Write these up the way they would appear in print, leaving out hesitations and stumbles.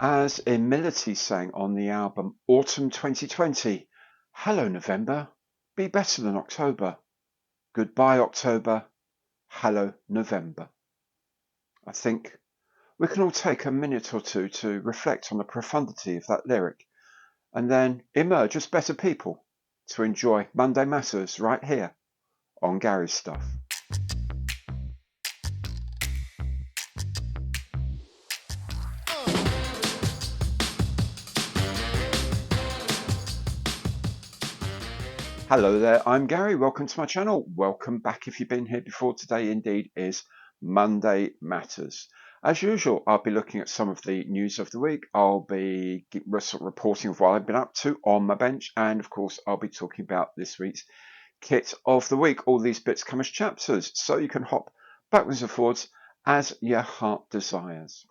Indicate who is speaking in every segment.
Speaker 1: As Emility sang on the album Autumn 2020, hello November, be better than October. Goodbye October, hello November. I think we can all take a minute or two to reflect on the profundity of that lyric and then emerge as better people to enjoy Monday Matters right here on Gary's Stuff. Hello there, I'm Gary. Welcome to my channel. Welcome back if you've been here before. Today indeed is Monday Matters. As usual, I'll be looking at some of the news of the week. I'll be reporting of what I've been up to on my bench, and of course I'll be talking about this week's kit of the week. All these bits come as chapters, so you can hop backwards and forwards as your heart desires.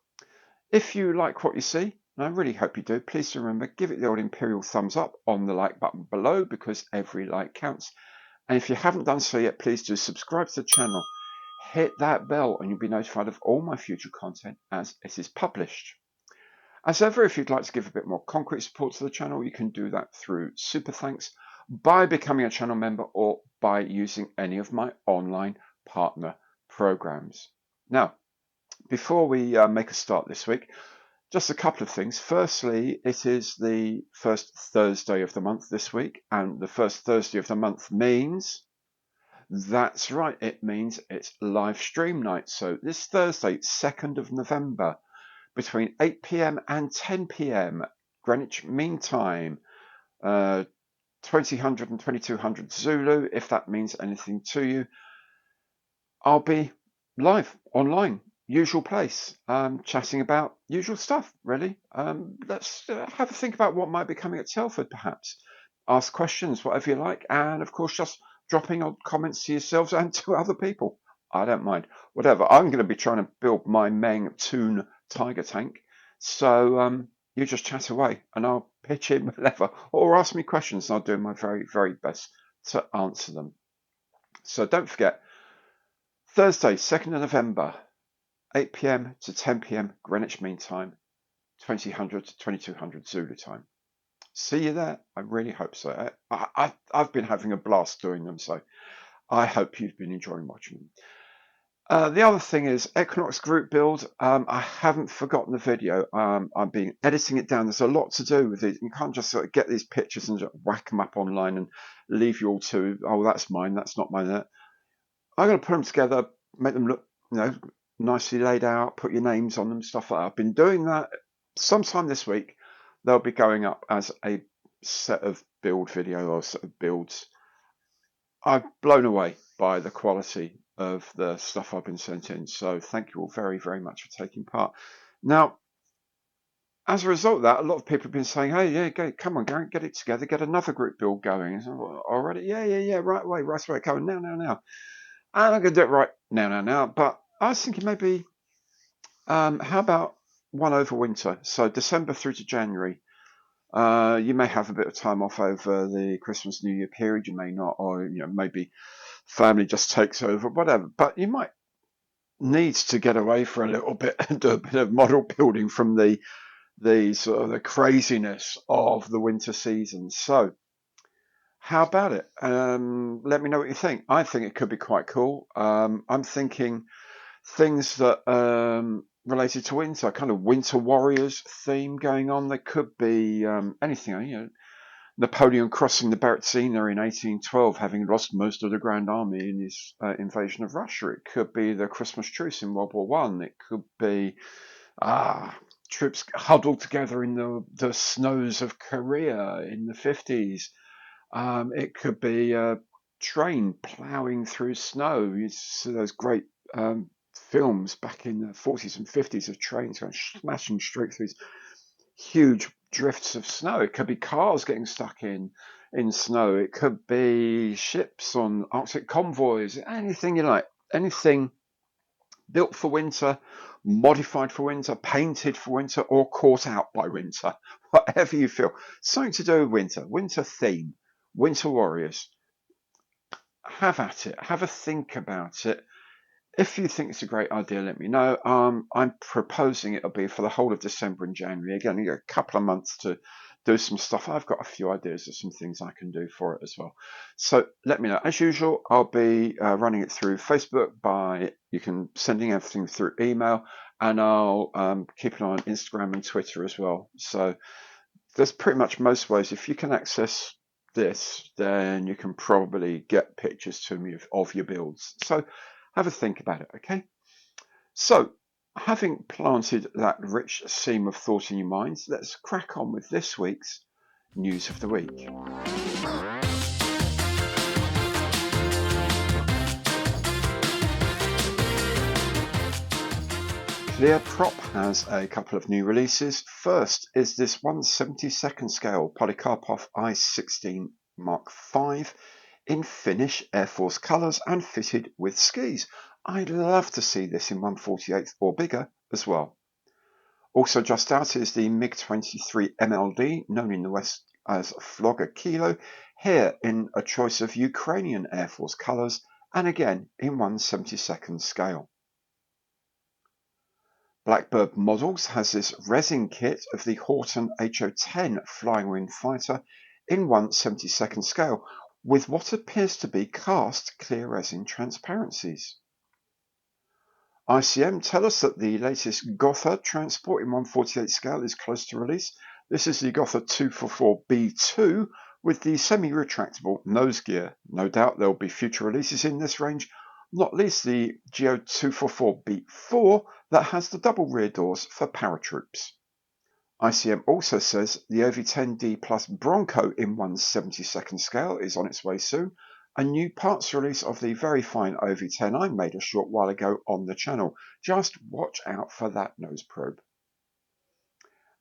Speaker 1: If you like what you see, and I really hope you do, please remember, give it the old imperial thumbs up on the like button below because every like counts. And if you haven't done so yet, please do subscribe to the channel, hit that bell, and you'll be notified of all my future content as it is published. As ever, if you'd like to give a bit more concrete support to the channel, you can do that through super thanks, by becoming a channel member, or by using any of my online partner programs. Now, before we make a start this week, just a couple of things. Firstly, it is the first Thursday of the month this week, and the first Thursday of the month means, that's right, it means it's live stream night. So this Thursday, 2nd of November, between 8 p.m. and 10 p.m. Greenwich Mean Time, 2000 and 2200 Zulu, if that means anything to you, I'll be live online. Usual place, chatting about usual stuff, really. Let's have a think about what might be coming at Telford, perhaps. Ask questions, whatever you like, and of course, just dropping odd comments to yourselves and to other people. I don't mind. Whatever. I'm going to be trying to build my Meng Toon Tiger tank, so you just chat away, and I'll pitch in whatever, or ask me questions, and I'll do my very, very best to answer them. So don't forget, Thursday, 2nd of November, 8 p.m. to 10 p.m. Greenwich Mean Time, 2000 to 2200 Zulu time. See you there. I really hope so. I've been having a blast doing them, so I hope you've been enjoying watching them. The other thing is Equinox group build. I haven't forgotten the video. I've been editing it down. There's a lot to do with it. You can't just sort of get these pictures and just whack them up online and leave you all to, oh, that's mine, that's not mine. I'm going to put them together, make them look, nicely laid out, put your names on them, stuff like that. I've been doing that. Sometime this week, they'll be going up as a set of build video or set of builds. I'm blown away by the quality of the stuff I've been sent in. So thank you all very, very much for taking part. Now, as a result of that, a lot of people have been saying, hey, yeah, come on, Gary, get it together, get another group build going. So, already? Yeah, right away, come on, now. And I'm going to do it right now. But I was thinking maybe, how about one over winter? So December through to January. You may have a bit of time off over the Christmas New Year period. You may not, or maybe family just takes over, whatever. But you might need to get away for a little bit and do a bit of model building from the sort of the craziness of the winter season. So how about it? Let me know what you think. I think it could be quite cool. I'm thinking things that related to winter, kind of Winter Warriors theme going on. There could be anything. Napoleon crossing the Berezina in 1812, having lost most of the Grand Army in his invasion of Russia. It could be the Christmas truce in World War One. It could be troops huddled together in the snows of Korea in the 50s. It could be a train ploughing through snow. You see those great films back in the 40s and 50s of trains going smashing straight through these huge drifts of snow. It could be cars getting stuck in snow. It could be ships on Arctic convoys. Anything you like. Anything built for winter, modified for winter, painted for winter, or caught out by winter. Whatever you feel. Something to do with winter. Winter theme. Winter Warriors. Have at it. Have a think about it. If you think it's a great idea, let me know. I'm proposing it'll be for the whole of December and January. Again, you got a couple of months to do some stuff. I've got a few ideas of some things I can do for it as well. So let me know. As usual, I'll be running it through Facebook you can sending everything through email, and I'll keep an eye on Instagram and Twitter as well. So there's pretty much most ways. If you can access this, then you can probably get pictures to me of your builds. So have a think about it, okay? So, having planted that rich seam of thought in your minds, let's crack on with this week's News of the Week. ClearProp has a couple of new releases. First is this 1/72 scale Polycarpov I-16 Mark V in Finnish Air Force colours and fitted with skis. I'd love to see this in 1/48 or bigger as well. Also just out is the MiG-23 MLD, known in the West as Flogger Kilo, here in a choice of Ukrainian Air Force colours and again in 1/72 scale. BLACKBIRD Models has this resin kit of the Horton HO-10 Flying Wing Fighter in 1/72 scale with what appears to be cast clear resin transparencies. ICM tell us that the latest Gotha transport in 1/48 scale is close to release. This is the Gotha 244B2 with the semi-retractable nose gear. No doubt there will be future releases in this range, not least the Geo 244B4 that has the double rear doors for paratroops. ICM also says the OV10D Plus Bronco in 1/72 scale is on its way soon. A new parts release of the very fine OV10 I made a short while ago on the channel. Just watch out for that nose probe.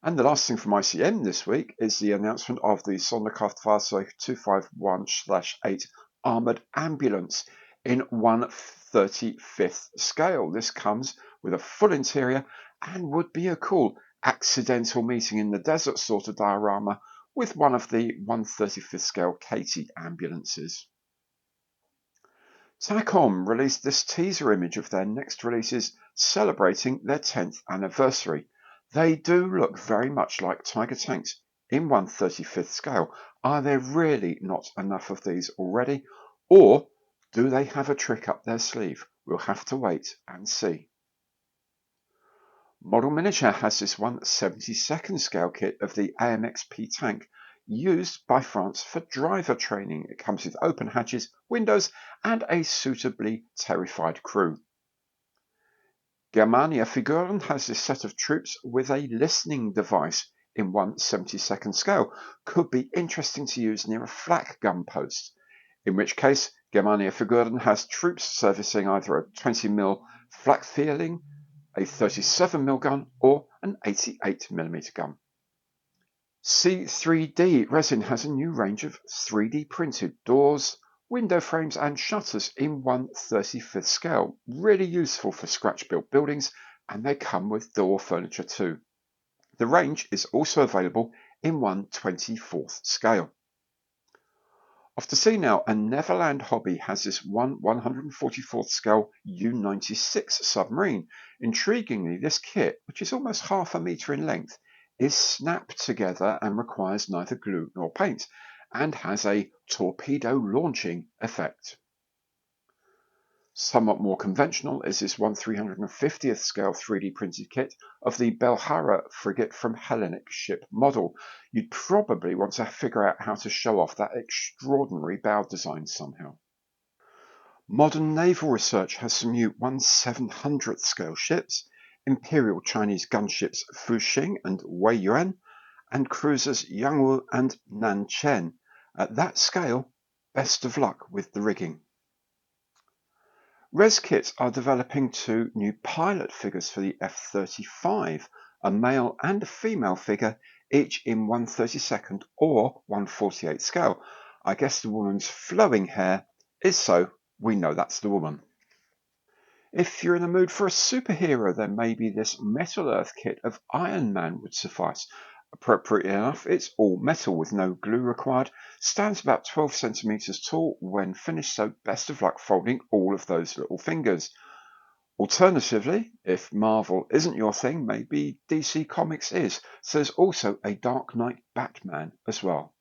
Speaker 1: And the last thing from ICM this week is the announcement of the Sonderkraftfahrzeug 251/8 Armoured Ambulance in 1/35 scale. This comes with a full interior and would be a cool accidental meeting in the desert sort of diorama with one of the 1/35 scale Katie ambulances. TAKOM released this teaser image of their next releases celebrating their 10th anniversary. They do look very much like Tiger tanks in 1/35 scale. Are there really not enough of these already? Or do they have a trick up their sleeve? We'll have to wait and see. Model Miniature has this 1/72 scale kit of the AMXP tank used by France for driver training. It comes with open hatches, windows, and a suitably terrified crew. Germania Figuren has this set of troops with a listening device in 1/72 scale. Could be interesting to use near a flak gun post, in which case Germania Figuren has troops servicing either a 20mm flak feeling, a 37mm gun, or an 88mm gun. C3D Resin has a new range of 3D printed doors, window frames and shutters in 1/35 scale. Really useful for scratch built buildings, and they come with door furniture too. The range is also available in 1/24 scale. Off to sea now, a Neverland hobby has this 1/144 scale U-96 submarine. Intriguingly, this kit, which is almost half a metre in length, is snapped together and requires neither glue nor paint, and has a torpedo launching effect. Somewhat more conventional is this 1/350th scale 3D printed kit of the Belhara frigate from Hellenic ship model. You'd probably want to figure out how to show off that extraordinary bow design somehow. Modern naval research has some new 1/700th scale ships, Imperial Chinese gunships Fuxing and Weiyuan, and cruisers Yangwu and Nanchen. At that scale, best of luck with the rigging. RESKIT are developing two new pilot figures for the F-35, a male and a female figure, each in 1/32 or 1/48 scale. I guess the woman's flowing hair is so we know that's the woman. If you're in the mood for a superhero, then maybe this Metal Earth kit of Iron Man would suffice. Appropriately enough, it's all metal with no glue required, stands about 12 centimeters tall when finished, so best of luck folding all of those little fingers. Alternatively, if Marvel isn't your thing, maybe DC Comics is. So there's also a Dark Knight Batman as well.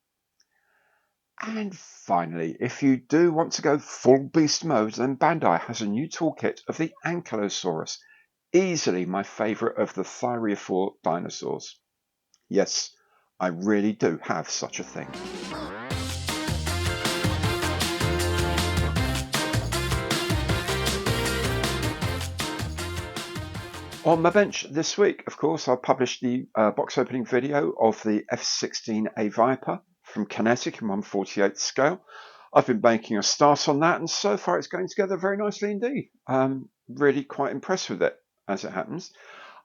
Speaker 1: And finally, if you do want to go full beast mode, then Bandai has a new toolkit of the Ankylosaurus, easily my favourite of the thyreophore dinosaurs. Yes, I really do have such a thing. On my bench this week, of course, I published the box opening video of the F-16A Viper from Kinetic in 1/48 scale. I've been making a start on that, and so far it's going together very nicely indeed. Really quite impressed with it, as it happens.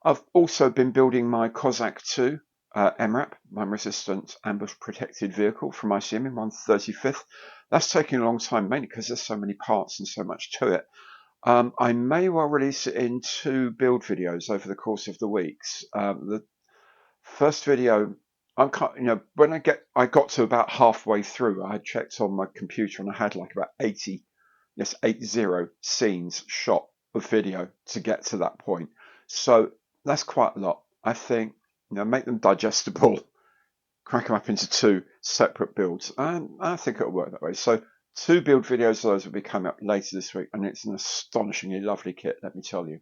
Speaker 1: I've also been building my Cossack 2 MRAP, mine resistant ambush protected vehicle from ICM in 1/35. That's taking a long time, mainly because there's so many parts and so much to it. I may well release it in 2 build videos over the course of the weeks. The first video, when I got to about halfway through, I had checked on my computer and I had like about 80 scenes shot of video to get to that point. So that's quite a lot. I think, make them digestible, crack them up into 2 separate builds, and I think it'll work that way. So 2 build videos of those will be coming up later this week, and it's an astonishingly lovely kit, let me tell you.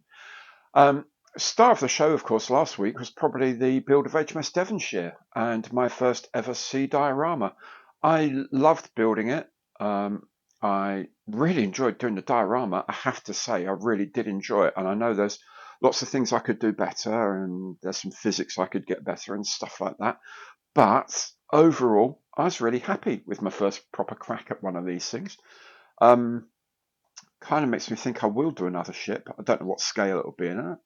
Speaker 1: Star of the show, of course, last week was probably the build of HMS Devonshire and my first ever sea diorama. I loved building it. I really enjoyed doing the diorama. I have to say, I really did enjoy it, and I know there's lots of things I could do better, and there's some physics I could get better and stuff like that. But overall, I was really happy with my first proper crack at one of these things. Kind of makes me think I will do another ship. I don't know what scale it'll be in.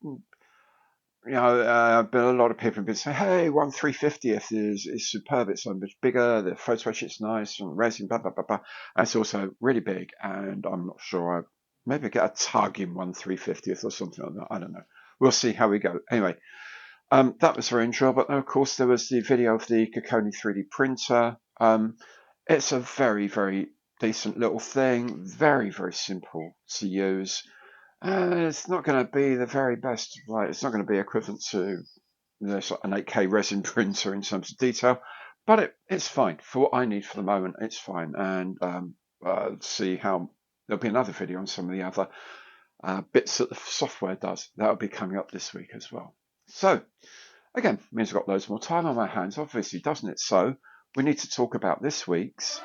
Speaker 1: But a lot of people have been saying, hey, 1/350th is superb. It's so much bigger. The photo sheet's nice and resin, blah, blah, blah, blah. And it's also really big. And I'm not sure. Maybe get a tug in 1/350th or something like that. I don't know. We'll see how we go. Anyway, that was very enjoyable. And of course, there was the video of the Kakoni 3D printer. It's a very, very decent little thing. Very, very simple to use. It's not going to be the very best. It's not going to be equivalent to an 8K resin printer in terms of detail, but it's fine for what I need for the moment. It's fine, and see how there'll be another video on some of the other bits that the software does. That'll be coming up this week as well. So again, means I've got loads more time on my hands, obviously, doesn't it? So we need to talk about this week's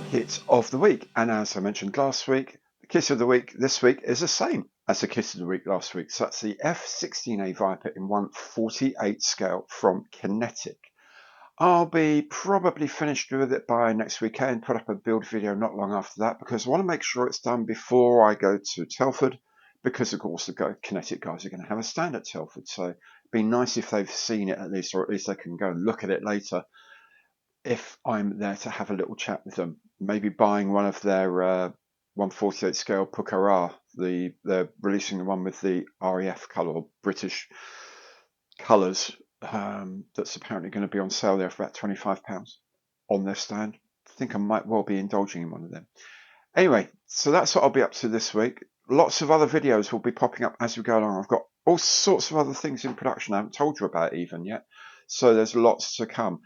Speaker 1: Kit of the Week. And as I mentioned last week, the Kit of the Week this week is the same as the Kit of the Week last week. So that's the F-16A Viper in 1/48 scale from Kinetic. I'll be probably finished with it by next weekend, put up a build video not long after that, because I want to make sure it's done before I go to Telford, because of course the Kinetic guys are going to have a stand at Telford. So it'd be nice if they've seen it at least, or at least they can go and look at it later if I'm there to have a little chat with them. Maybe buying one of their 1/48 scale Pucara. They're releasing the one with the RAF colour, or British colours, that's apparently going to be on sale there for about £25 on their stand. I think I might well be indulging in one of them. Anyway, so that's what I'll be up to this week. Lots of other videos will be popping up as we go along. I've got all sorts of other things in production I haven't told you about even yet. So there's lots to come.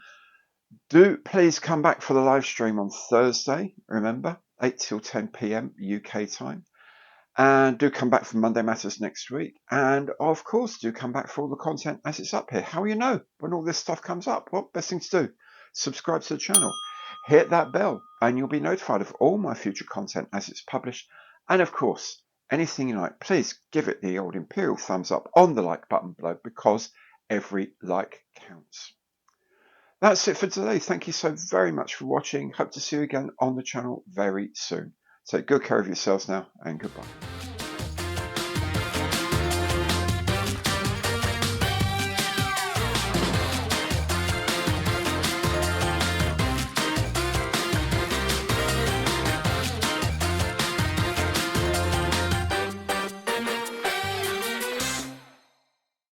Speaker 1: Do please come back for the live stream on Thursday, remember, 8 till 10 p.m. UK time. And do come back for Monday Matters next week. And of course, do come back for all the content as it's up here. How will you know when all this stuff comes up? Well, best thing to do, subscribe to the channel, hit that bell, and you'll be notified of all my future content as it's published. And of course, anything you like, please give it the old imperial thumbs up on the like button below, because every like counts. That's it for today. Thank you so very much for watching. Hope to see you again on the channel very soon. Take good care of yourselves now, and goodbye.